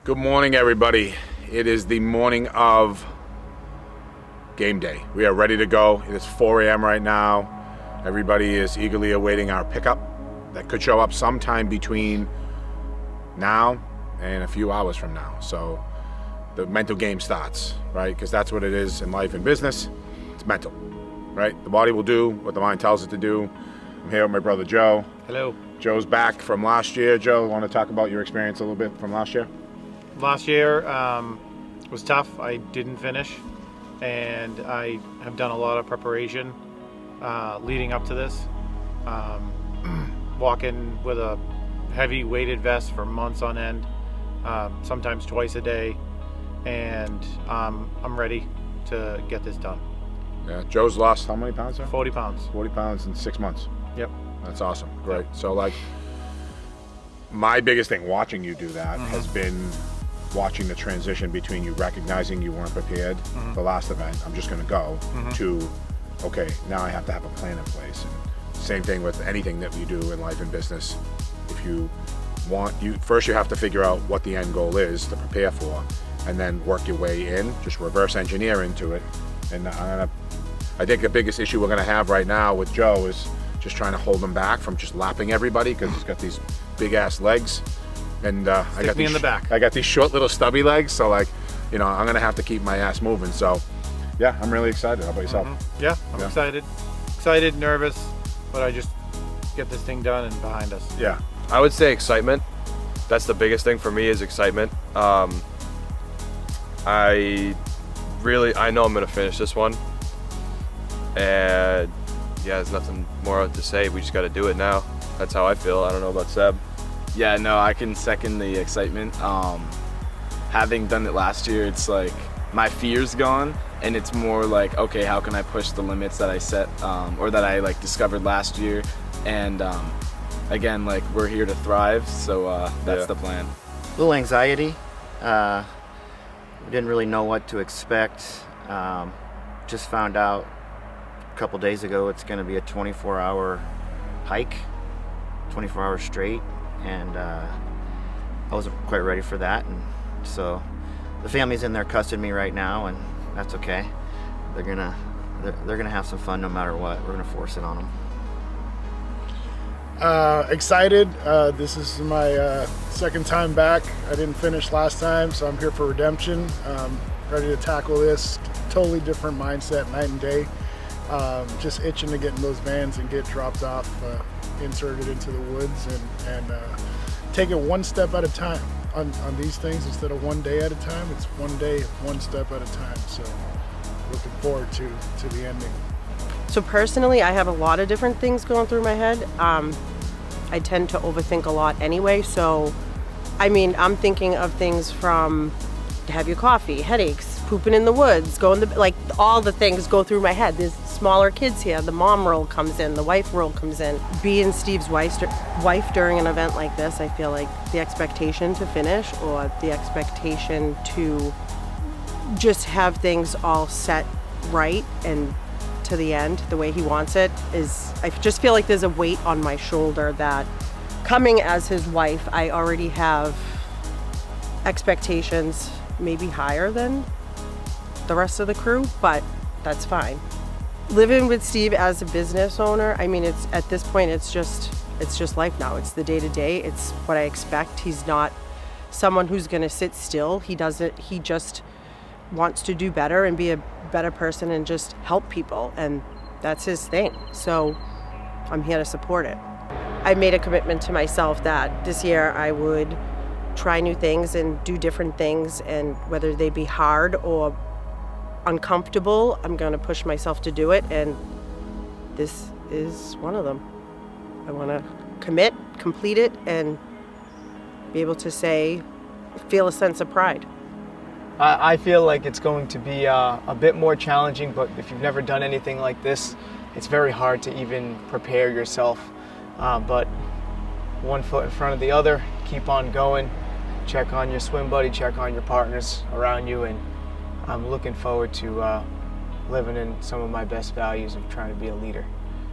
Good morning, everybody. It is the morning of game day. We are ready to go. It is 4 a.m. right now. Everybody is eagerly awaiting our pickup that could show up sometime between now and a few hours from now. So the mental game starts, right? Because that's what it is in life and business. It's mental, right? The body will do what the mind tells it to do. I'm here with my brother Joe. Hello. Joe's back from last year. Joe, want to talk about your experience a little bit from last year? Last year was tough. I didn't finish, and I have done a lot of preparation leading up to this. Walking with a heavy weighted vest for months on end, sometimes twice a day, and I'm ready to get this done. Yeah, Joe's lost how many pounds, sir? 40 pounds. 40 pounds in 6 months. Yep. That's awesome. Great. So, like, my biggest thing watching you do that has been watching the transition between you recognizing you weren't prepared the last event, I'm just going to go, to, okay, now I have to have a plan in place. And same thing with anything that we do in life and business. If you want, first you have to figure out what the end goal is to prepare for, and then work your way in, just reverse engineer into it. And I think the biggest issue we're going to have right now with Joe is just trying to hold him back from just lapping everybody, because he's got these big ass legs. And I got me in the back. I got these short little stubby legs, so like, you know, I'm gonna have to keep my ass moving. So, yeah, I'm really excited. How about yourself? Yeah, I'm excited, nervous, but I just get this thing done and behind us. Yeah, I would say excitement. That's the biggest thing for me, is excitement. I know I'm gonna finish this one, and yeah, there's nothing more to say. We just got to do it now. That's how I feel. I don't know about Seb. Yeah, no, I can second the excitement. Having done it last year, it's like my fear's gone, and it's more like, okay, how can I push the limits that I set or that I like discovered last year? And again, like, we're here to thrive, so that's the plan. A little anxiety. We didn't really know what to expect. Just found out a couple days ago it's going to be a 24-hour hike, 24 hours straight. And I wasn't quite ready for that, and so the family's in there cussing me right now, and that's okay. They're gonna have some fun no matter what. We're gonna force it on them. Excited. This is my second time back. I didn't finish last time, so I'm here for redemption. Ready to tackle this. Totally different mindset, night and day. Just itching to get in those vans and get dropped off, inserted into the woods, and take it one step at a time on these things. Instead of one day at a time, it's one day, one step at a time. So looking forward to the ending. So personally, I have a lot of different things going through my head. I tend to overthink a lot anyway, so I mean, I'm thinking of things from have your coffee, headaches, pooping in the woods, like all the things go through my head. There's smaller kids here, the mom role comes in, the wife role comes in. Being Steve's wife during an event like this, I feel like the expectation to finish, or the expectation to just have things all set right and to the end the way he wants it, is, I just feel like there's a weight on my shoulder that, coming as his wife, I already have expectations maybe higher than the rest of the crew, but that's fine. Living with Steve as a business owner, I mean, it's at this point, it's just life now. It's the day to day. It's what I expect. He's not someone who's going to sit still. He just wants to do better and be a better person and just help people, and that's his thing. So I'm here to support it. I made a commitment to myself that this year I would try new things and do different things, and whether they be hard or uncomfortable, I'm going to push myself to do it, and this is one of them. I want to commit, complete it, and be able to feel a sense of pride. I feel like it's going to be a bit more challenging, but if you've never done anything like this, it's very hard to even prepare yourself. But one foot in front of the other, keep on going, check on your swim buddy, check on your partners around you, and I'm looking forward to living in some of my best values of trying to be a leader.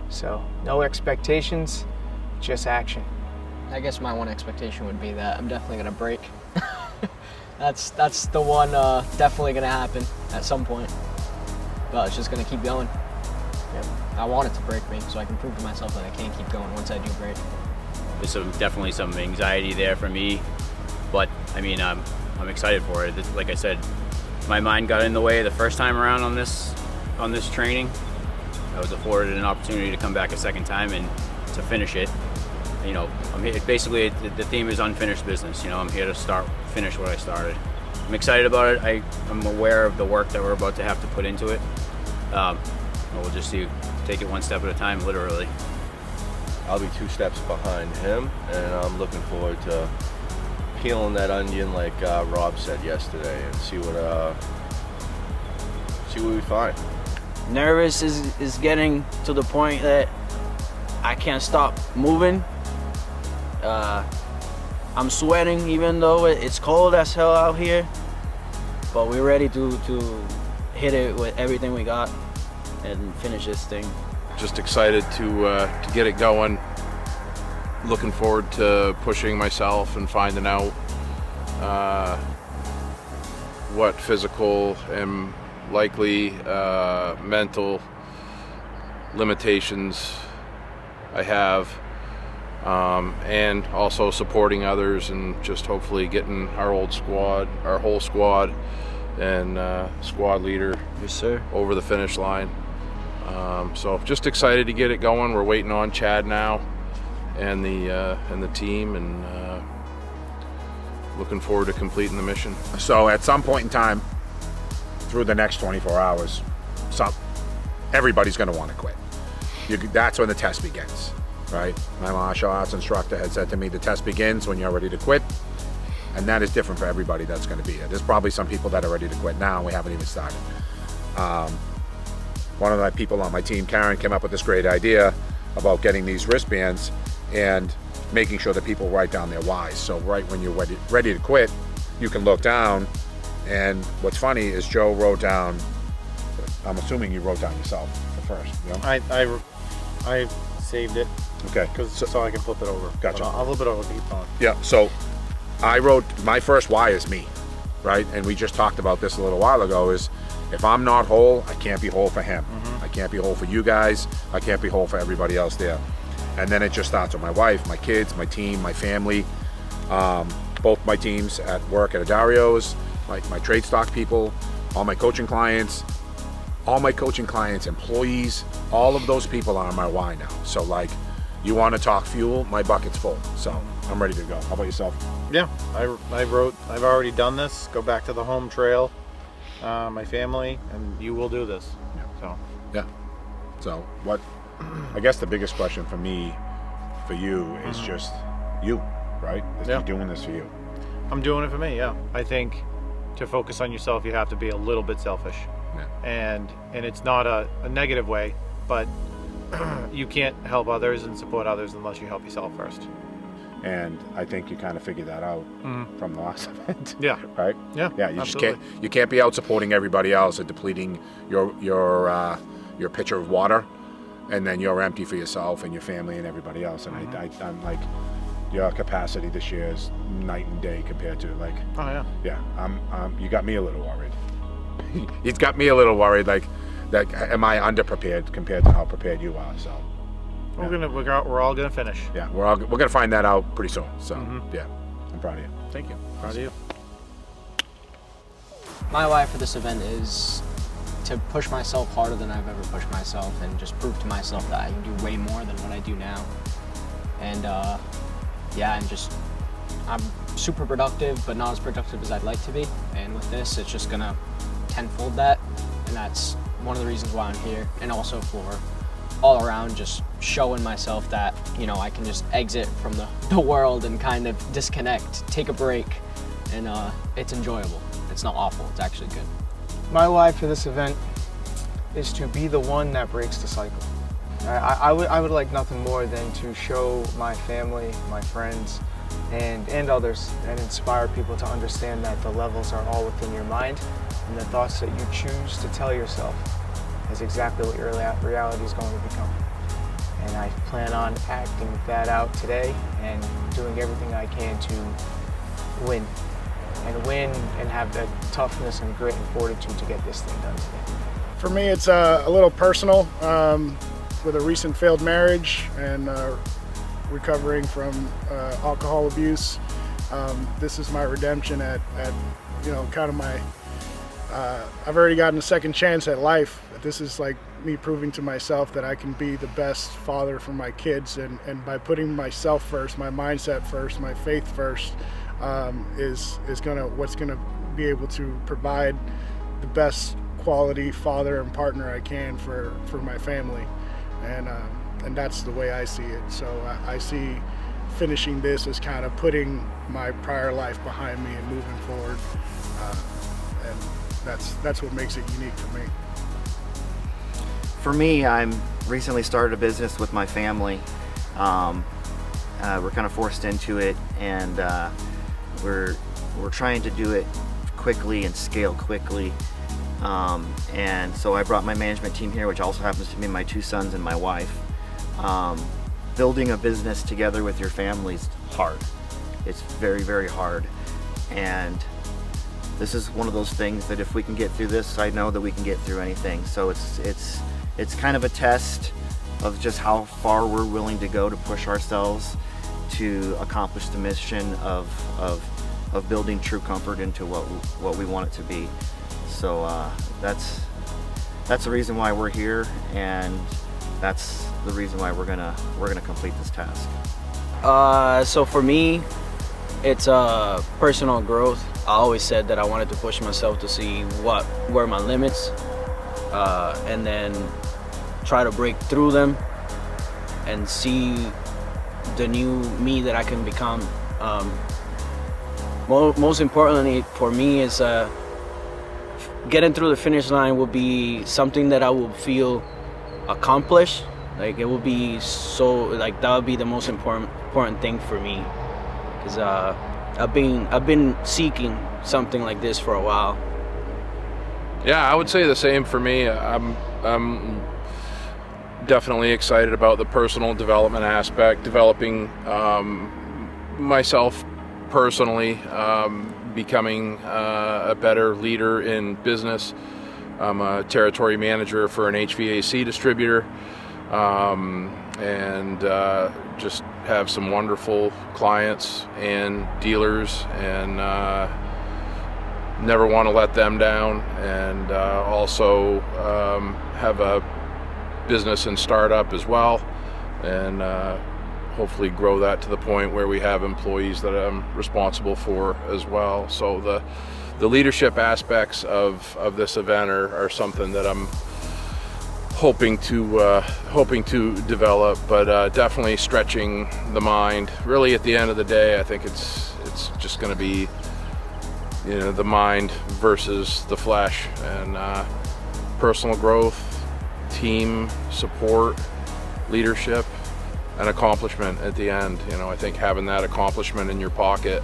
So no expectations, just action. I guess my one expectation would be that I'm definitely going to break. That's the one definitely gonna happen at some point. But it's just gonna keep going. I want it to break me so I can prove to myself that I can keep going once I do break. There's definitely some anxiety there for me, but I mean, I'm excited for it. Like I said, my mind got in the way the first time around on this training. I was afforded an opportunity to come back a second time and to finish it. You know, I'm here, basically the theme is unfinished business. You know, I'm here to finish what I started. I'm excited about it. I'm aware of the work that we're about to have to put into it. We'll just take it one step at a time, literally. I'll be 2 steps behind him, and I'm looking forward to peeling that onion like Rob said yesterday and see what we find. Nervous is getting to the point that I can't stop moving. I'm sweating even though it's cold as hell out here, but we're ready to hit it with everything we got and finish this thing. Just excited to get it going. Looking forward to pushing myself and finding out what physical and likely mental limitations I have, and also supporting others and just hopefully getting our whole squad and squad leader over the finish line. So just excited to get it going. We're waiting on Chad now and the team, and looking forward to completing the mission. So at some point in time through the next 24 hours, everybody's going to want to quit. That's when the test begins, right? My martial arts instructor had said to me, the test begins when you're ready to quit, and that is different for everybody that's going to be there. There's probably some people that are ready to quit now, and we haven't even started. One of the people on my team, Karen, came up with this great idea about getting these wristbands and making sure that people write down their whys. So right when you're ready to quit, you can look down, and what's funny is Joe wrote down, I'm assuming you wrote down yourself the first, you know? I saved it. Okay. So I can flip it over. Gotcha. I'll flip it over, keep going. Yeah, so I wrote, my first why is me, right? And we just talked about this a little while ago, is if I'm not whole, I can't be whole for him. I can't be whole for you guys. I can't be whole for everybody else there. And then it just starts with my wife, my kids, my team, my family, both my teams at work at Adario's, my trade stock people, all my coaching clients, employees, all of those people are my why now. So like, you want to talk fuel, my bucket's full. So I'm ready to go. How about yourself? Yeah, I've already done this. Go back to the home trail, my family, and you will do this. Yeah. So. Yeah. So what, I guess the biggest question for me, for you, is just you, right? Is you doing this for you? I'm doing it for me, yeah. I think to focus on yourself, you have to be a little bit selfish. Yeah. And it's not a negative way, but you can't help others and support others unless you help yourself first. And I think you kind of figured that out from the last event. Yeah. Right? Yeah. Yeah. You just can't be out supporting everybody else and depleting your pitcher of water, and then you're empty for yourself and your family and everybody else. And I'm like, your capacity this year is night and day compared to like. Oh yeah. Yeah. You got me a little worried. It's got me a little worried. Like, am I underprepared compared to how prepared you are? So. Yeah. We're all gonna finish. Yeah, we're gonna find that out pretty soon. So yeah, I'm proud of you. Thank you. Proud of you. My why for this event is to push myself harder than I've ever pushed myself, and just prove to myself that I can do way more than what I do now. And I'm super productive, but not as productive as I'd like to be. And with this, it's just gonna tenfold that, and that's one of the reasons why I'm here, and also for all around just showing myself that, you know, I can just exit from the world and kind of disconnect, take a break, and it's enjoyable. It's not awful, it's actually good. My why for this event is to be the one that breaks the cycle. I would like nothing more than to show my family, my friends, and others, and inspire people to understand that the levels are all within your mind, and the thoughts that you choose to tell yourself is exactly what your reality is going to become. And I plan on acting that out today and doing everything I can to win and win and have the toughness and grit and fortitude to get this thing done today? For me, it's a little personal. With a recent failed marriage and recovering from alcohol abuse, this is my redemption at kind of my. I've already gotten a second chance at life. This is like me proving to myself that I can be the best father for my kids, and by putting myself first, my mindset first, my faith first, is what's gonna be able to provide the best quality father and partner I can for my family, and that's the way I see it. So I see finishing this as kind of putting my prior life behind me and moving forward, and that's what makes it unique for me. For me, I'm recently started a business with my family. We're kind of forced into it, and we're trying to do it quickly and scale quickly. And so I brought my management team here, which also happens to be my 2 sons and my wife. Building a business together with your family is hard. It's very, very hard. And this is one of those things that if we can get through this, I know that we can get through anything. So it's kind of a test of just how far we're willing to go to push ourselves to accomplish the mission of building true comfort into what we want it to be. So that's the reason why we're here, and that's the reason why we're gonna complete this task. So for me, it's personal growth. I always said that I wanted to push myself to see what were my limits, and then try to break through them and see the new me that I can become. Most importantly for me is getting through the finish line will be something that I will feel accomplished. Like it will be so, like that would be the most important thing for me, because I've been seeking something like this for a while. Yeah, I would say the same for me. I'm definitely excited about the personal development aspect, developing myself personally, becoming a better leader in business. I'm a territory manager for an HVAC distributor, and just have some wonderful clients and dealers, and never want to let them down, and also have a business and startup as well, and hopefully grow that to the point where we have employees that I'm responsible for as well. So the leadership aspects of this event are something that I'm hoping to develop, but definitely stretching the mind. Really, at the end of the day, I think it's just going to be, the mind versus the flesh, and personal growth, team support, leadership, and accomplishment at the end. I think having that accomplishment in your pocket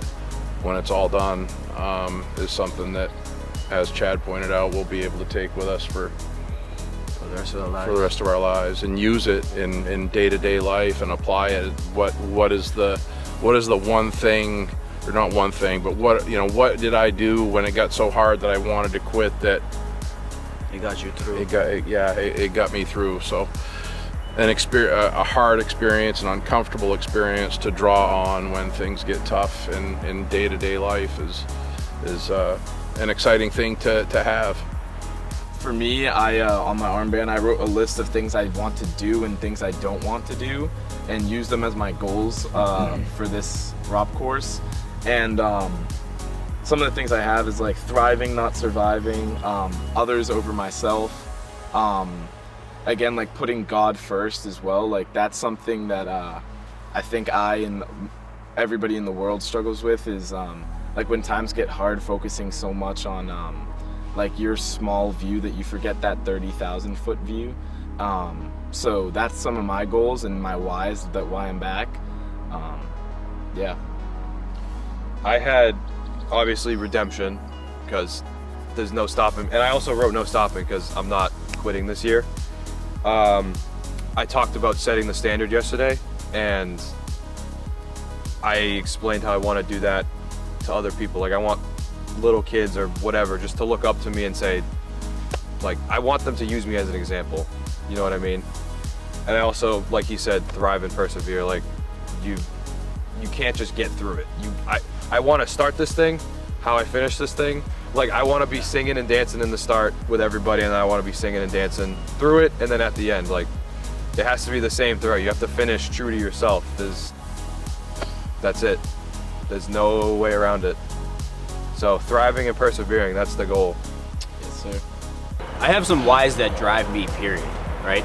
when it's all done is something that, as Chad pointed out, we'll be able to take with us for the rest of our lives, and use it in day-to-day life and apply it. What is the one thing, or not one thing, but what did I do when it got so hard that I wanted to quit, that It got you through. It got me through. So a hard experience, an uncomfortable experience to draw on when things get tough in day-to-day life is an exciting thing to have. For me, on my armband, I wrote a list of things I want to do and things I don't want to do, and use them as my goals for this ROP course. And some of the things I have is like thriving, not surviving, others over myself. Again, like putting God first as well. Like that's something that I think I and everybody in the world struggles with, is like when times get hard, focusing so much on like your small view that you forget that 30,000 foot view. So that's some of my goals and my whys, that why I'm back. Yeah. I had obviously redemption, because there's no stopping, and I also wrote no stopping because I'm not quitting this year. I talked about setting the standard yesterday, and I explained how I want to do that to other people. Like I want little kids or whatever just to look up to me and say, like, I want them to use me as an example. You know what I mean? And I also, like he said, thrive and persevere. Like, you can't just get through it. I want to start this thing, how I finish this thing. Like, I want to be singing and dancing in the start with everybody, and then I want to be singing and dancing through it, and then at the end, like, it has to be the same throughout. You have to finish true to yourself. That's it. There's no way around it. So thriving and persevering, that's the goal. Yes, sir. I have some whys that drive me, period, right?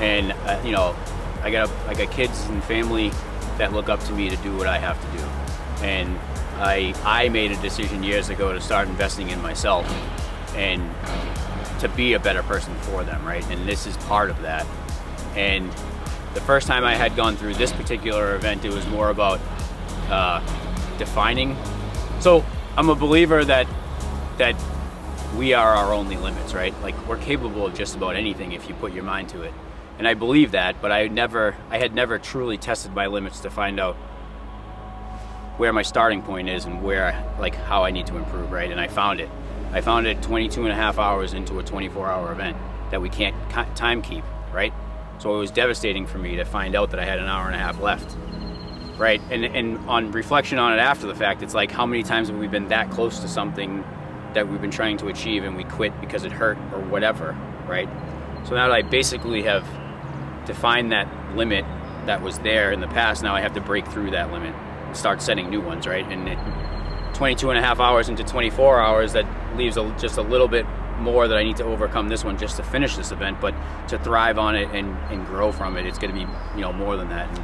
And you know, I got kids and family that look up to me to do what I have to do. And I made a decision years ago to start investing in myself and to be a better person for them, right? And this is part of that. And the first time I had gone through this particular event, it was more about defining. So I'm a believer that we are our only limits, right? Like, we're capable of just about anything if you put your mind to it. And I believe that, but I had never truly tested my limits to find out where my starting point is and how I need to improve, right? And I found it. I found it 22 and a half hours into a 24-hour event that we can't time keep, right? So it was devastating for me to find out that I had an hour and a half left, right? And on reflection on it after the fact, it's like, how many times have we been that close to something that we've been trying to achieve and we quit because it hurt or whatever, right? So now that I basically have defined that limit that was there in the past, now I have to break through that limit and start setting new ones, right? And 22 and a half hours into 24 hours, that leaves just a little bit more that I need to overcome this one just to finish this event, but to thrive on it and grow from it, it's going to be, you know, more than that. And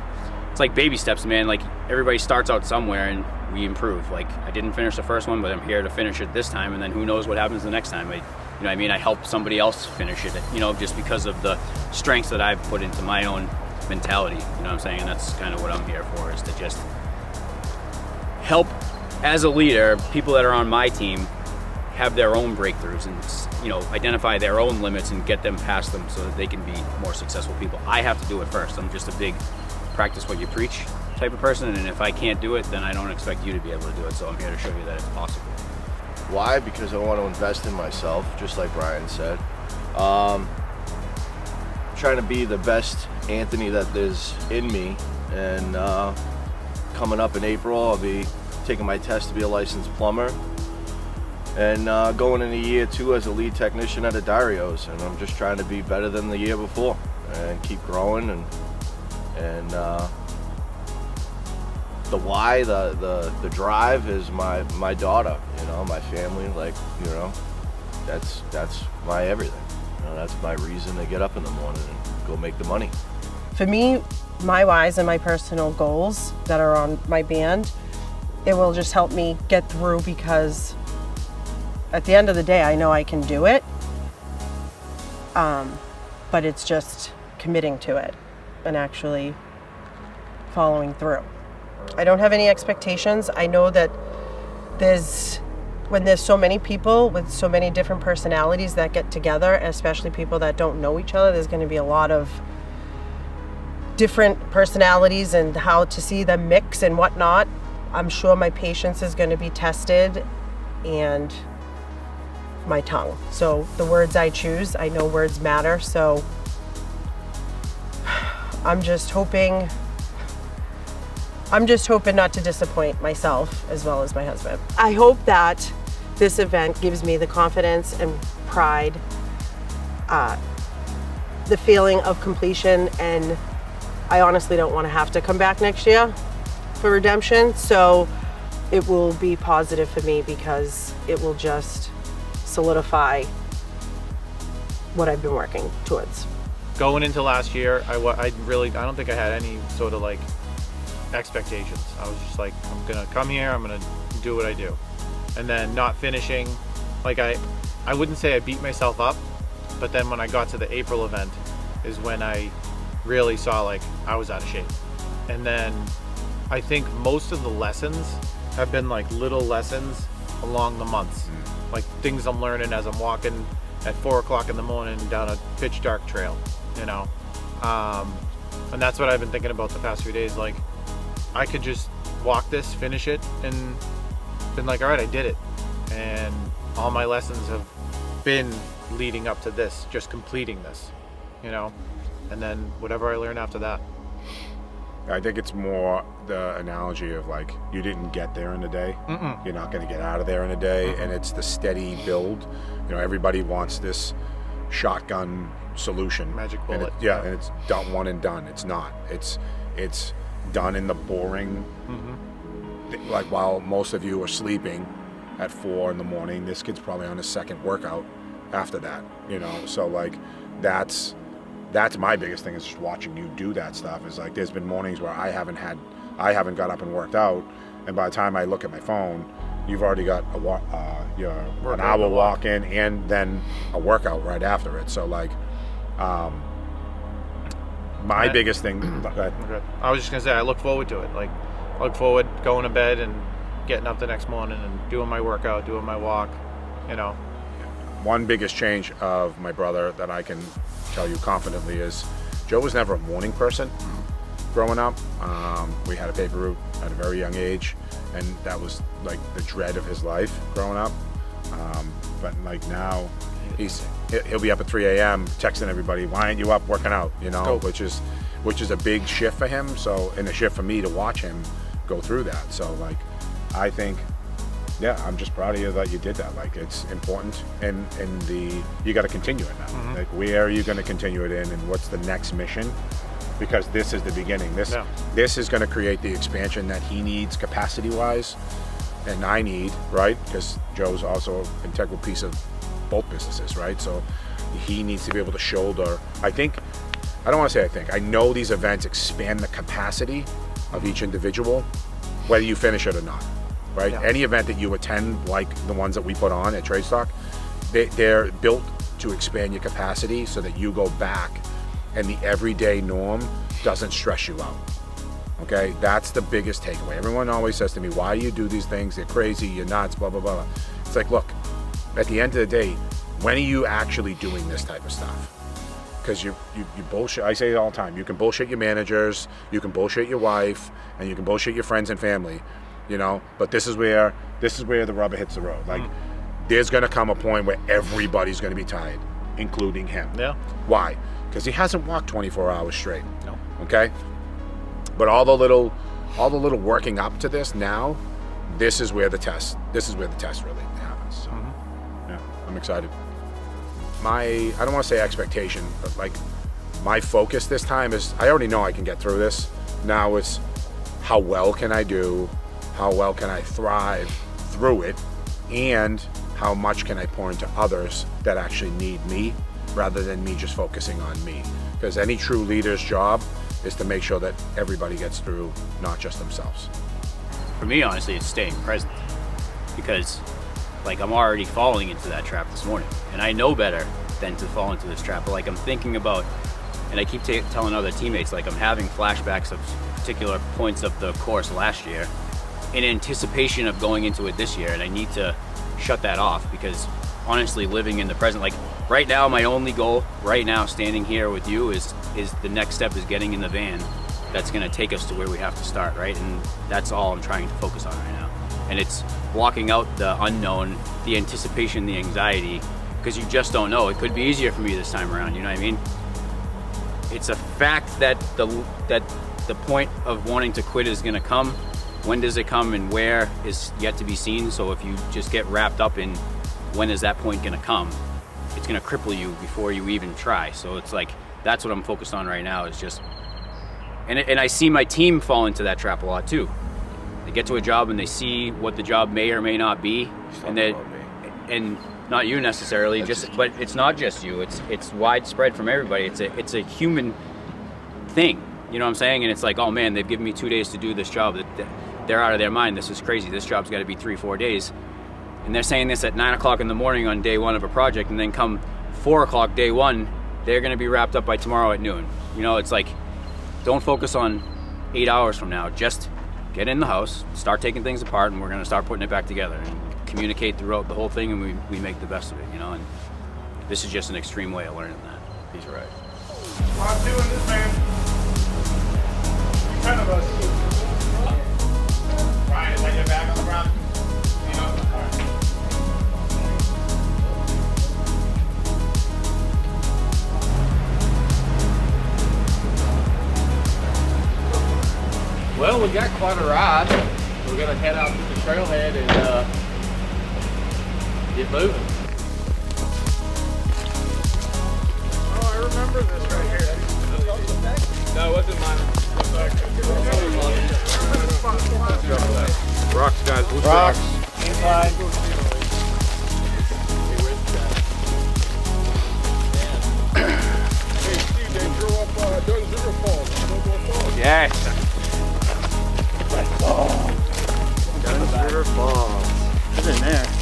it's like baby steps, man. Like, everybody starts out somewhere and we improve. Like, I didn't finish the first one, but I'm here to finish it this time, and then who knows what happens the next time. I help somebody else finish it, you know, just because of the strengths that I've put into my own mentality, you know what I'm saying? And that's kind of what I'm here for, is to just help, as a leader, people that are on my team have their own breakthroughs and, you know, identify their own limits and get them past them so that they can be more successful people. I have to do it first. I'm just a big practice what you preach type of person, and if I can't do it, then I don't expect you to be able to do it. So I'm here to show you that it's possible. Why? Because I want to invest in myself, just like Brian said. Trying to be the best Anthony that is in me, and coming up in April, I'll be taking my test to be a licensed plumber, and going in a year 2 as a lead technician at a Dario's, and I'm just trying to be better than the year before and keep growing, and the why, the drive is my daughter, you know, my family. Like, you know, that's my everything. You know, that's my reason to get up in the morning and go make the money. For me, my whys and my personal goals that are on my band, it will just help me get through, because at the end of the day, I know I can do it. But it's just committing to it and actually following through. I don't have any expectations. I know that when there's so many people with so many different personalities that get together, especially people that don't know each other, there's going to be a lot of different personalities and how to see them mix and whatnot. I'm sure my patience is going to be tested, and my tongue. So the words I choose, I know words matter, so I'm just hoping not to disappoint myself as well as my husband. I hope that this event gives me the confidence and pride, the feeling of completion, and I honestly don't want to have to come back next year for redemption, so it will be positive for me because it will just solidify what I've been working towards. Going into last year, I don't think I had any sort of like expectations. I was just like, I'm gonna come here, I'm gonna do what I do. And then not finishing, like I wouldn't say I beat myself up, but then when I got to the April event is when I really saw like I was out of shape. And then I think most of the lessons have been like little lessons along the months, like things I'm learning as I'm walking at 4 o'clock in the morning down a pitch dark trail, you know? And that's what I've been thinking about the past few days. Like, I could just walk this, finish it, and been like, all right, I did it. and all my lessons have been leading up to this, just completing this, you know, and then whatever I learn after that. I think it's more the analogy of like, you didn't get there in a day. Mm-mm. You're not going to get out of there in a day. And it's the steady build. You know, everybody wants this shotgun solution. Magic bullet. And it's done, one and done. It's not. It's done in the boring, like while most of you are sleeping at 4 a.m, this kid's probably on his second workout after that, you know? So like, that's my biggest thing, is just watching you do that stuff. Is like, there's been mornings where I haven't got up and worked out, and by the time I look at my phone, you've already got an hour walk in and then a workout right after it. So like, my biggest thing. Okay. I was just gonna say, I look forward to it. Like, I look forward going to bed and getting up the next morning and doing my workout, doing my walk, you know. One biggest change of my brother that I can tell you confidently is Joe was never a morning person growing up. We had a paper route at a very young age, and that was like the dread of his life growing up. But like now, he'll be up at 3 a.m. texting everybody, "Why aren't you up working out?" You know, which is a big shift for him. So, and a shift for me to watch him go through that. So like, I think, yeah, I'm just proud of you that you did that. Like, it's important, and you got to continue it now. Like, where are you going to continue it in, and what's the next mission? Because this is the beginning. This is going to create the expansion that he needs capacity-wise, and I need, right? Because Joe's also an integral piece of both businesses, right? So he needs to be able to shoulder. I know these events expand the capacity of each individual, whether you finish it or not. Right? Yeah. Any event that you attend, like the ones that we put on at Trade Stock, they're built to expand your capacity so that you go back and the everyday norm doesn't stress you out. Okay? That's the biggest takeaway. Everyone always says to me, "Why do you do these things? They're crazy, you're nuts, blah, blah, blah." It's like, look, at the end of the day, when are you actually doing this type of stuff? Because you bullshit. I say it all the time. You can bullshit your managers, you can bullshit your wife, and you can bullshit your friends and family. You know, but this is where the rubber hits the road. Like, there's gonna come a point where everybody's gonna be tired, including him. Yeah. Why? Because he hasn't walked 24 hours straight. No. Okay. But all the little working up to this now, this is where the test really happens. So, yeah, I'm excited. I don't want to say expectation, but like, my focus this time is, I already know I can get through this. Now it's, how well can I do? How well can I thrive through it? And how much can I pour into others that actually need me, rather than me just focusing on me? Because any true leader's job is to make sure that everybody gets through, not just themselves. For me, honestly, it's staying present. Because, like, I'm already falling into that trap this morning. And I know better than to fall into this trap. But, like, I'm thinking about, and I keep telling other teammates, like, I'm having flashbacks of particular points of the course last year in anticipation of going into it this year, and I need to shut that off, because honestly, living in the present, like right now, my only goal right now standing here with you is the next step is getting in the van that's going to take us to where we have to start, right? And that's all I'm trying to focus on right now. And it's blocking out the unknown, the anticipation, the anxiety, because you just don't know. It could be easier for me this time around, you know what I mean? It's a fact that the point of wanting to quit is going to come. When does it come and where is yet to be seen. So if you just get wrapped up in when is that point going to come, it's going to cripple you before you even try. So it's like, that's what I'm focused on right now, is just, and I see my team fall into that trap a lot too. They get to a job and they see what the job may or may not be, and not you necessarily, but it's not just you. It's widespread from everybody. It's a human thing. You know what I'm saying? And it's like, oh man, they've given me 2 days to do this job. They're out of their mind. This is crazy. This job's got to be 3-4 days. And they're saying this at 9 o'clock in the morning on day one of a project, and then come 4 o'clock day one, they're going to be wrapped up by tomorrow at noon. You know, it's like, don't focus on 8 hours from now. Just get in the house, start taking things apart, and we're going to start putting it back together and communicate throughout the whole thing, and we make the best of it, you know? And this is just an extreme way of learning that. He's right. I'm doing this, man. 10 of us. Ryan, is that your back on the ground? You know? All right. we got quite a ride. We're gonna head out to the trailhead and get moving. Oh, I remember this right here. No, it wasn't mine. Rocks, guys. Blue Rocks. rocks. Incline. Hey, Steve, they drew up Duns River Falls. Yes. Duns River Falls. It's in there.